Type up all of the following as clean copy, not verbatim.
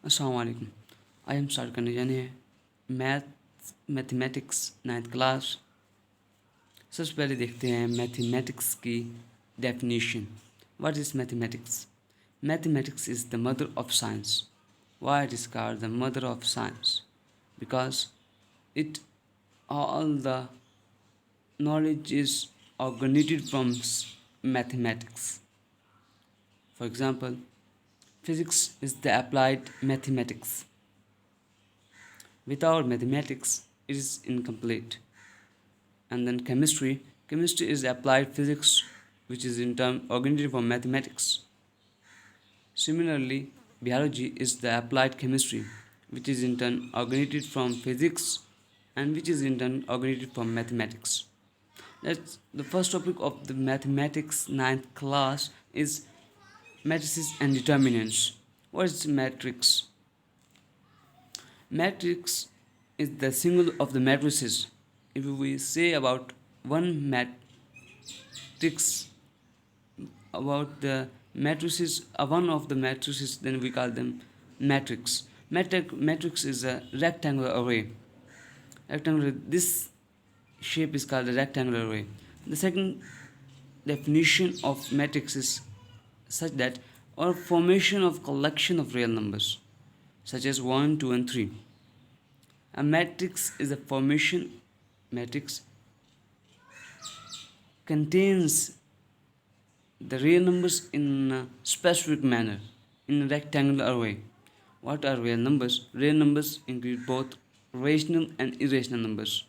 Assalamu alaikum. I am Sarkan Jani, mathematics ninth class. सबसे पहले देखते हैं मैथमेटिक्स की definition. What is mathematics? Mathematics is the mother of science. Why it is called the mother of science? Because it all the knowledge is originated from mathematics. For example, physics is the applied mathematics. Without mathematics, it is incomplete. And then chemistry is applied physics, which is in turn originated from mathematics. Similarly, biology is the applied chemistry, which is in turn originated from physics and which is in turn originated from mathematics. That's the first topic of the mathematics ninth class is matrices and determinants. What is matrix? Matrix is the single of the matrices. If we say about one matrix, about the matrices, one of the matrices, then we call them matrix. Matrix is a rectangular array. This shape is called a rectangular array. The second definition of matrix is such that or formation of collection of real numbers such as 1, 2 and 3. A matrix is a formation matrix contains the real numbers in a specific manner in a rectangular array. What are real numbers? Real numbers include both rational and irrational numbers.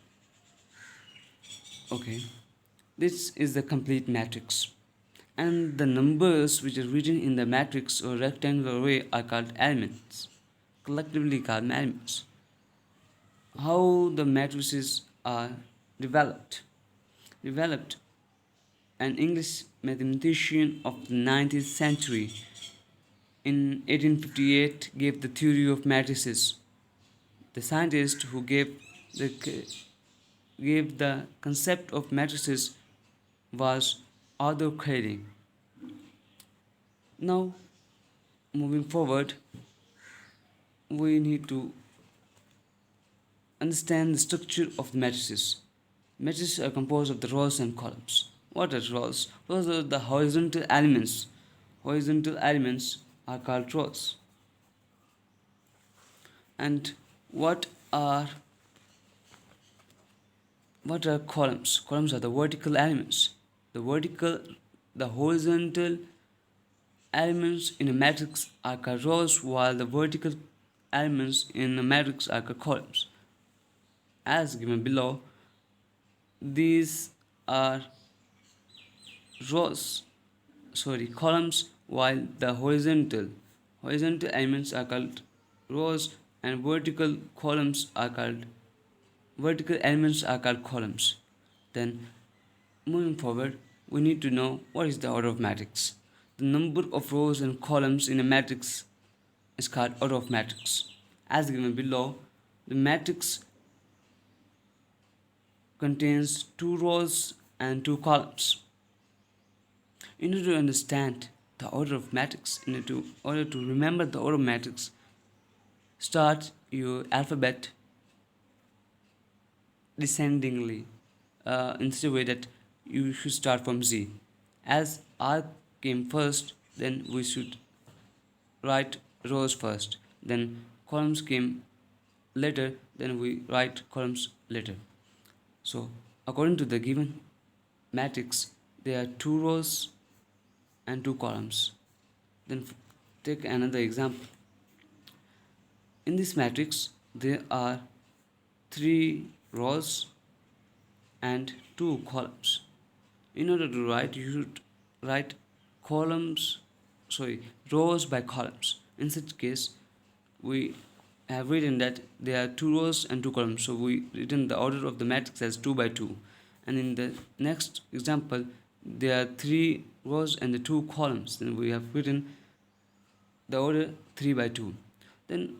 Okay, this is the complete matrix. And the numbers which are written in the matrix or rectangular array are called elements, collectively called elements. How the matrices are developed? Developed an English mathematician of the 19th century in 1858 gave the theory of matrices. The scientist who gave the concept of matrices was Arthur Cayley. Now, moving forward, we need to understand the structure of the matrices. Matrices are composed of the rows and columns. What are rows? Rows are the horizontal elements. Horizontal elements are called rows. And what are what are columns? Columns are the vertical elements. The horizontal elements in a matrix are called rows, while the vertical elements in a matrix are called columns. As given below, these are columns, while the horizontal elements are called rows and vertical elements are called columns. Then moving forward, we need to know what is the order of matrix. The number of rows and columns in a matrix is called order of matrix. As given below, the matrix contains two rows and two columns. In order to understand the order of matrix, in order to remember the order of matrix, start your alphabet descendingly in such a way that you should start from Z. As R came first, then we should write rows first. Then columns came later, then we write columns later. So, according to the given matrix, there are two rows and two columns. Then take another example. In this matrix, there are three rows and two columns. In order to write, you should write rows by columns. In such case, we have written that there are two rows and two columns, so we written the order of the matrix as 2 by 2. And in the next example, there are three rows and the two columns, then we have written the order 3 by 2. Then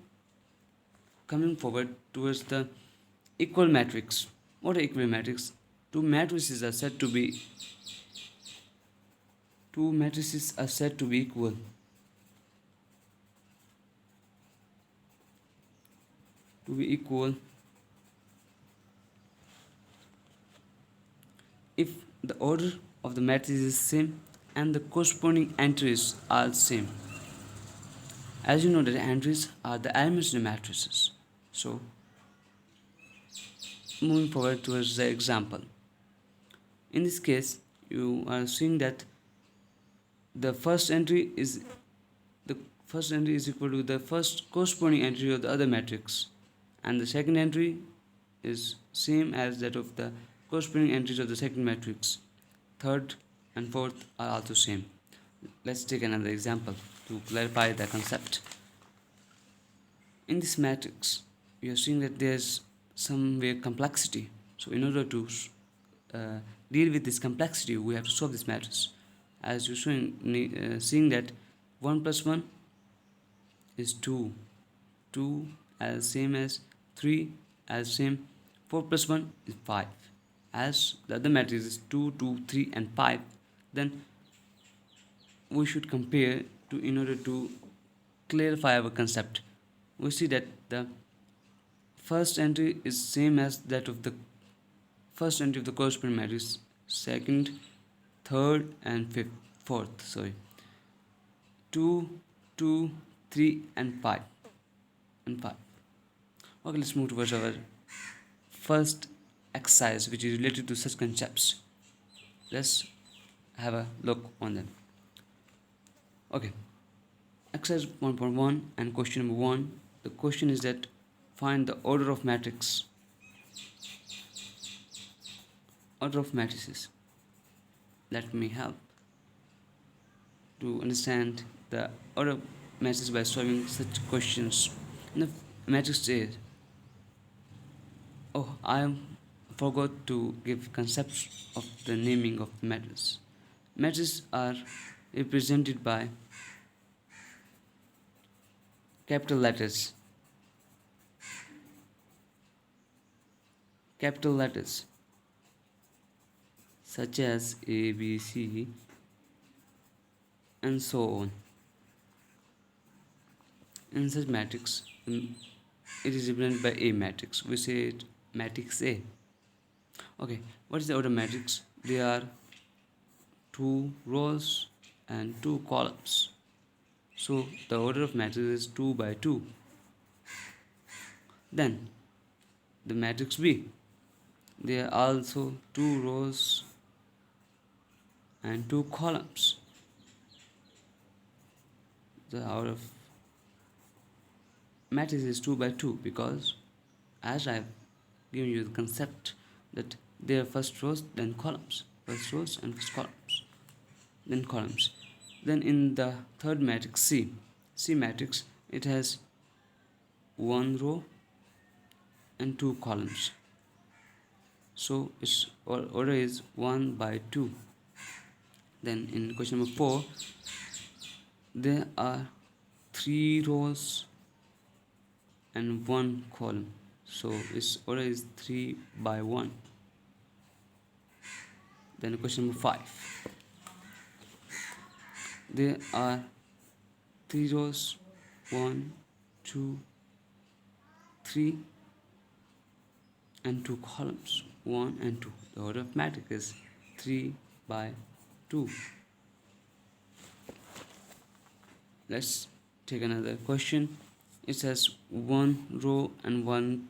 coming forward towards the equal matrix. What are equal matrix? Two matrices are said to be equal. to be equal if the order of the matrix is same and the corresponding entries are same. As you know that entries are the elements in the matrices. So moving forward towards the example. In this case, you are seeing that the first entry is the first entry is equal to the first corresponding entry of the other matrix, and the second entry is same as that of the corresponding entries of the second matrix. Third and fourth are also same. Let's take another example to clarify the concept. In this matrix, we are seeing that there's somewhere complexity. So in order to deal with this complexity, we have to solve this matrix. As you're seeing that 1 plus 1 is 2, 2 as same as 3 as same, 4 plus 1 is 5. As the other matrix is 2, 2, 3 and 5, then we should compare to in order to clarify our concept. We see that the first entry is same as that of the first entry of the corresponding matrix, second, third and fifth, fourth, sorry, 2, 2, 3 and 5 and 5. Okay, let's move towards our first exercise, which is related to such concepts. Let's have a look on them. Okay, exercise 1.1 and question number 1. The question is that find the order of matrices. Let me help to understand the order of matrices by solving such questions. In the matrix A, I forgot to give concepts of the naming of the matrices. Matrices are represented by capital letters. Capital letters such as A, B, C, and so on. In such matrix, it is represented by A matrix. We say it matrix A. Okay, what is the order matrix? There are 2 rows and 2 columns. So the order of matrix is 2 by 2. Then the matrix B. There are also 2 rows and 2 columns. The order of matrix is 2 by 2 because as I've given you the concept that there are first rows then columns, first rows and first columns, then columns. Then in the third matrix C matrix, it has 1 row and 2 columns. So its order is 1 by 2. Then in question number 4, there are 3 rows and 1 column. So its order is 3 by 1. Then question number 5. There are 3 rows, 1, 2, 3 and 2 columns, 1 and 2. The order of matrix is 3 by 2. Let's take another question. It says 1 row and 1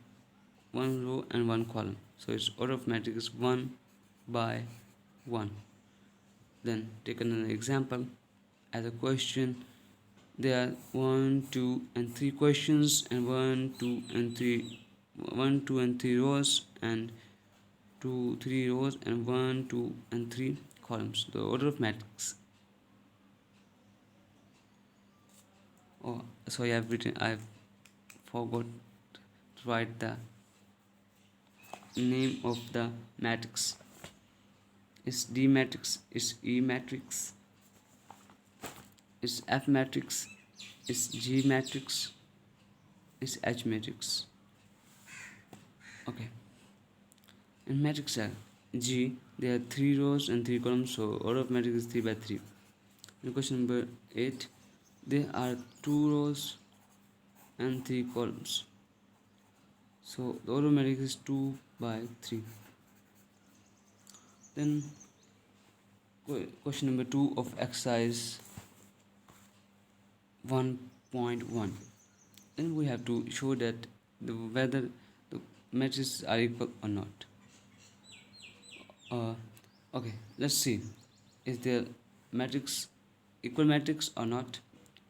column. So its order of matrix is 1 by 1. Then take another example. As a question, there are 1, 2 and 3 questions and 1, 2 and 3 rows and 2, 3 rows and 1, 2 and 3 columns. The order of matrix. Oh, sorry, I've forgot to write the name of the matrix. It's D matrix, it's E matrix, it's F matrix, it's G matrix, it's H matrix. Okay. In matrix G, there are 3 rows and 3 columns, so order of matrix is 3 by 3. In question number 8, there are 2 rows and 3 columns. So the order of matrix is 2 by 3. Then question number 2 of exercise 1.1. Then we have to show that whether the matrices are equal or not. uh, okay, let's see, is there matrix equal matrix or not.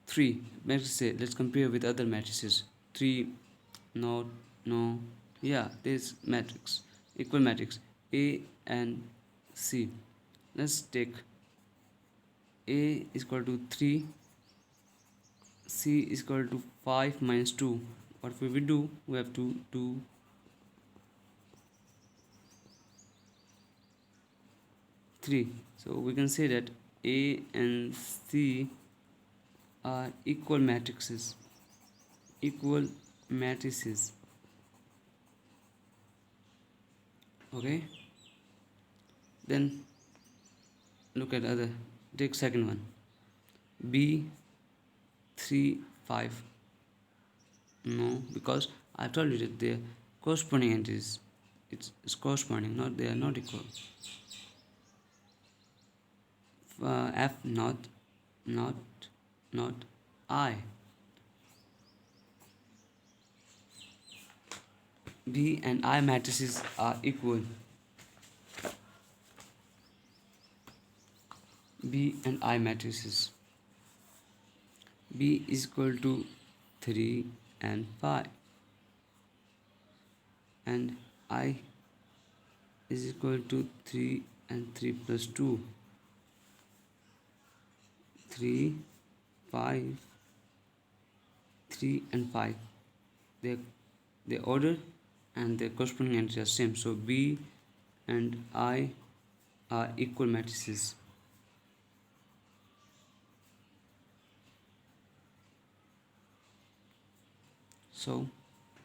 3 matrix say, let's compare with other matrices. 3, no, no, yeah, there's matrix, equal matrix A and C. Let's take A is equal to 3, C is equal to 5 minus 2. What we will do, we have to do 3. So we can say that A and C are equal matrices. Equal matrices. Okay. Then look at other. Take second one. B 3 5. No, because I told you that they corresponding entities. It's corresponding, not they are not equal. F not not I. B and I matrices are equal. B and I matrices. B is equal to 3 and 5, and I is equal to 3 and 3 plus 2. 3 5 3 and 5, they order and their corresponding entries are same, so B and I are equal matrices. So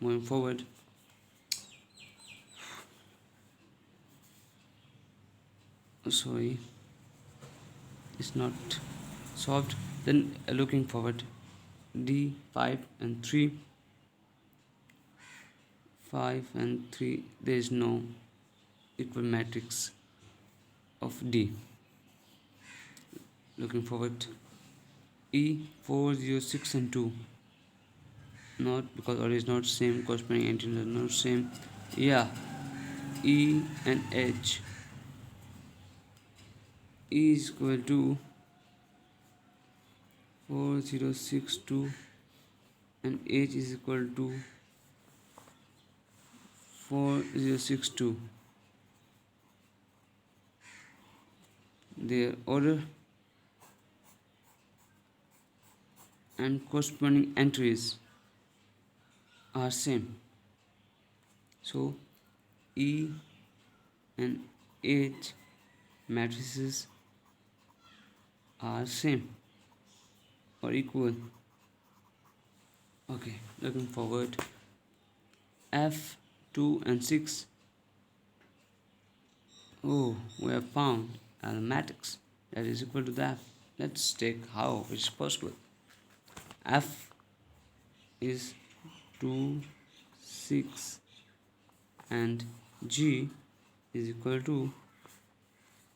moving forward, sorry, it's not solved. Then looking forward, D 5 and 3, 5 and 3, there is no equal matrix of D. Looking forward, E 4 0 6 and 2, not, because order is not same, corresponding entities are not same. Yeah, E and H. E is equal to 4062 and H is equal to 4062. Their order and corresponding entries are same, so E and H matrices are same or equal. Okay, looking forward, F 2 and 6. Oh, we have found a matrix that is equal to that. Let's take how it's possible. F is 2 6 and G is equal to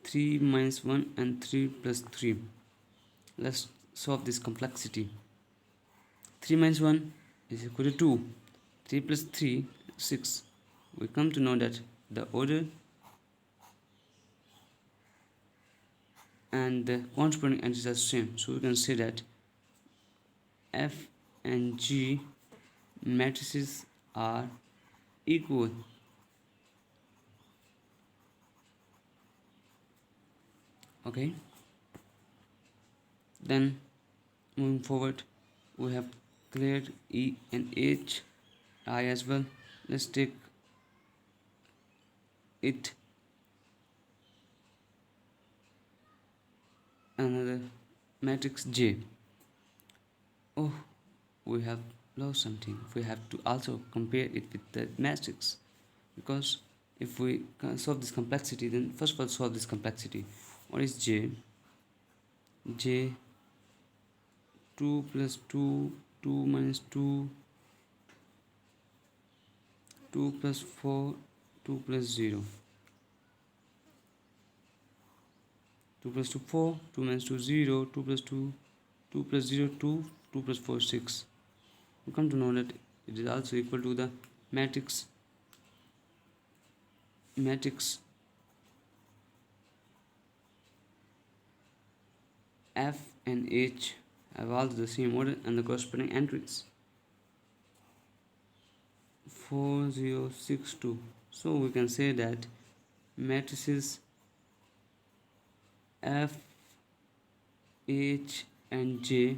3 minus 1 and 3 plus 3. Let's solve this complexity. 3 minus 1 is equal to 2. 3 plus 3, 6. We come to know that the order and the corresponding entities are same. So we can say that F and G matrices are equal. Okay. Then moving forward, we have cleared E and H, I as well. Let's take it another matrix J. Oh, we have lost something. We have to also compare it with the matrix, because if we can solve this complexity, then first of all solve this complexity. What is J? J 2 plus 2, 2 minus 2, 2 plus 4, 2 plus 0. 2 plus 2, 4, 2 minus 2, 0, 2 plus 2, 2 plus 0, 2, 2 plus 4, 6. We come to know that it is also equal to the matrix F and H have all the same order and the corresponding entries. 4062. So we can say that matrices F, H and J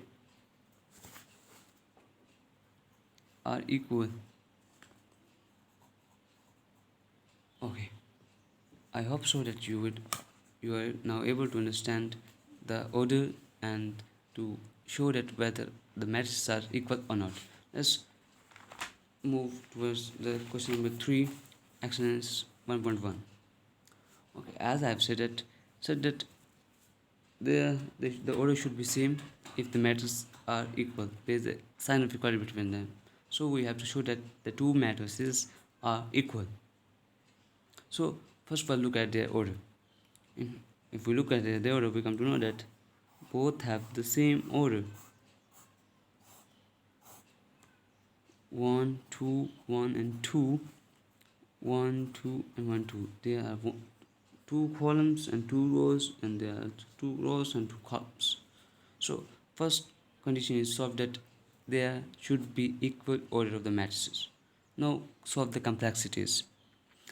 are equal. Okay, I hope so that you are now able to understand the order and to show that whether the matrices are equal or not. Let's move towards the question number 3, exercise 1.1. Okay, as I have said that the order should be same if the matrices are equal. There is a sign of equality between them. So we have to show that the two matrices are equal. So first of all, look at their order. If we look at their order, we come to know that both have the same order. 1, 2, 1 and 2, 1, 2 and 1, 2. There are two columns and two rows, and there are two rows and two columns. So first condition is solved that there should be equal order of the matrices. Now solve the complexities.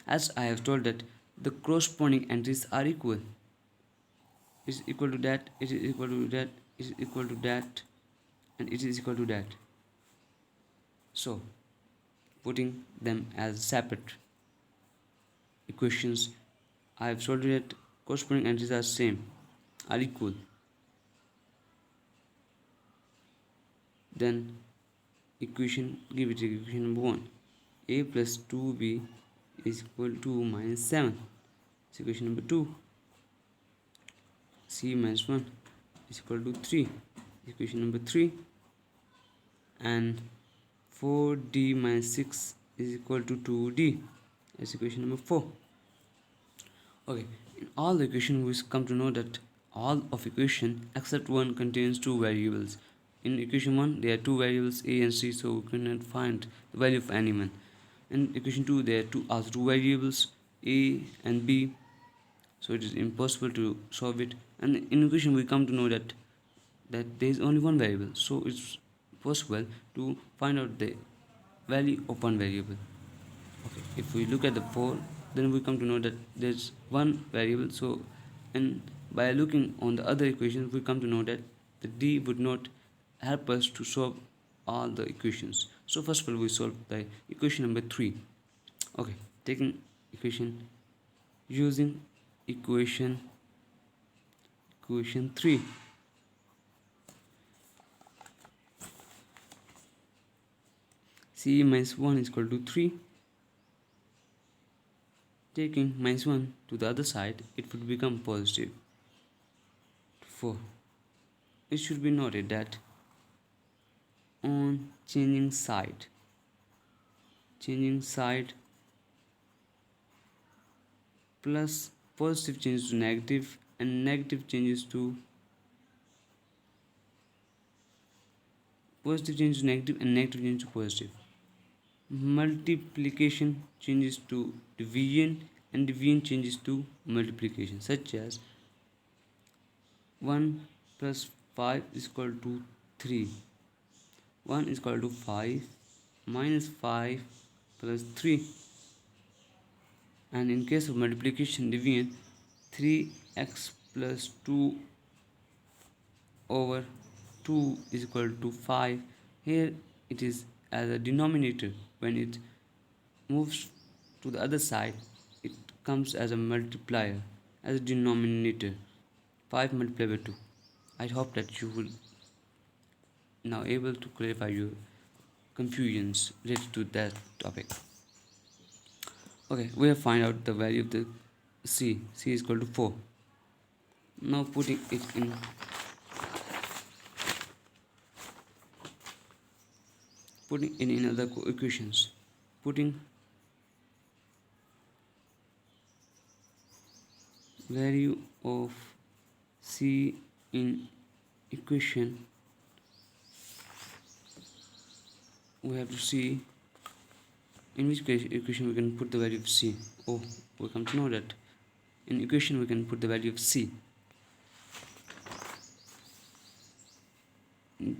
As I have told that the corresponding entries are equal. It is equal to that, it is equal to that, it is equal to that, and it is equal to that. So putting them as separate equations, I have told you that corresponding entries are same, are equal. Then give it equation number 1. A plus 2b is equal to minus 7. It's equation number 2. C minus 1 is equal to 3. Equation number 3. And 4d minus 6 is equal to 2d. That's equation number 4. Okay, in all the equations we come to know that all of equation except one contains two variables. In equation 1 there are two variables a and c, so we cannot find the value of any one. In equation 2 there are also two variables a and b, so it is impossible to solve it. And in equation we come to know that there is only one variable, so it's possible to find out the value of one variable. Okay, if we look at the 4, then we come to know that there's one variable. So, and by looking on the other equations, we come to know that the d would not help us to solve all the equations. So first of all, we solve the equation number 3. Okay, taking equation using equation 3. C minus 1 is equal to 3. Taking minus 1 to the other side, it would become positive 4. It should be noted that on changing side plus positive changes to negative and negative changes to positive changes to negative and negative changes to positive. Multiplication changes to division and division changes to multiplication, such as 1 plus 5 is equal to 3. 1 is equal to 5 minus 5 plus 3. And in case of multiplication division, 3x plus 2 over 2 is equal to 5. Here it is as a denominator. When it moves to the other side, it comes as a multiplier, as a denominator. 5 multiplied by 2. I hope that you will now able to clarify your confusions related to that topic. Okay, we have find out the value of the c. C is equal to 4. Now putting it in other equations, putting value of c in equation, we have to see in which equation we can put the value of c. Oh, we come to know that in equation we can put the value of c.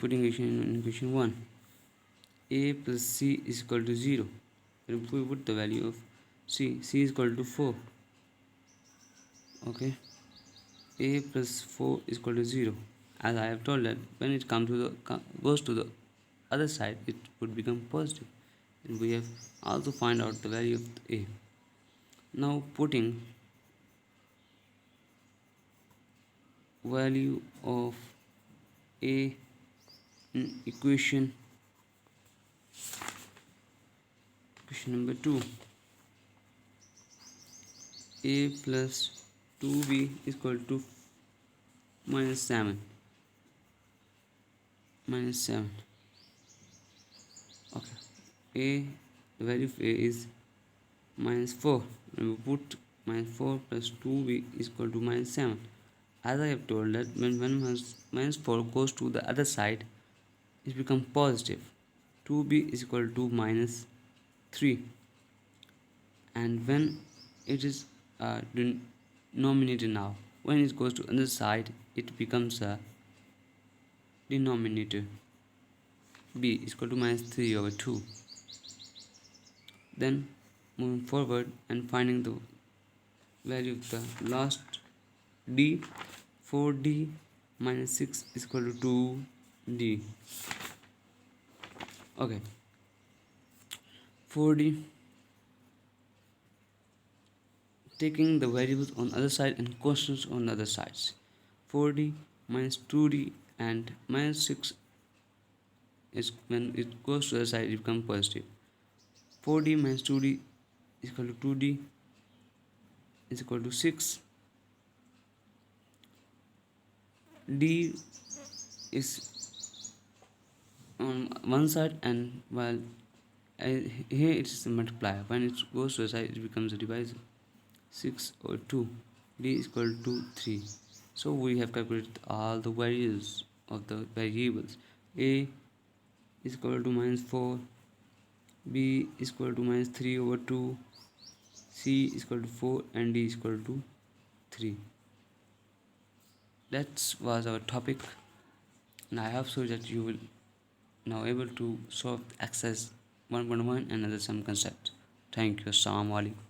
Putting equation in equation 1, a plus c is equal to 0. If we put the value of c is equal to 4. Okay, a plus 4 is equal to 0. As I have told that when it comes to the goes to the other side, it would become positive. And we have also find out the value of a. Now putting value of a in equation number 2, a plus 2b is equal to minus 7. Okay, a, the value of a is minus 4. When we put minus 4 plus 2b is equal to minus 7. As I have told that when minus 4 goes to the other side, it becomes positive. 2b is equal to minus 3. And when it is denominator now, when it goes to other side, it becomes a denominator. b is equal to minus 3 over 2. Then moving forward and finding the value of the last d, 4d minus 6 is equal to 2d. Okay, 4d, taking the variables on other side and constants on the other sides. 4d minus 2d and minus 6 is when it goes to the other side, it becomes positive. 4d minus 2d is equal to 2d is equal to 6. d is on one side, and while here it is a multiplier, when it goes to the side it becomes a divisor. 6 or 2, d is equal to 3. So we have calculated all the values of the variables. A is equal to minus 4, b is equal to minus 3 over 2, c is equal to 4, and d is equal to 3. That was our topic, and I hope so that you will now able to solve exercise 1.1 and other some concepts. Thank you. Assalamu alaikum.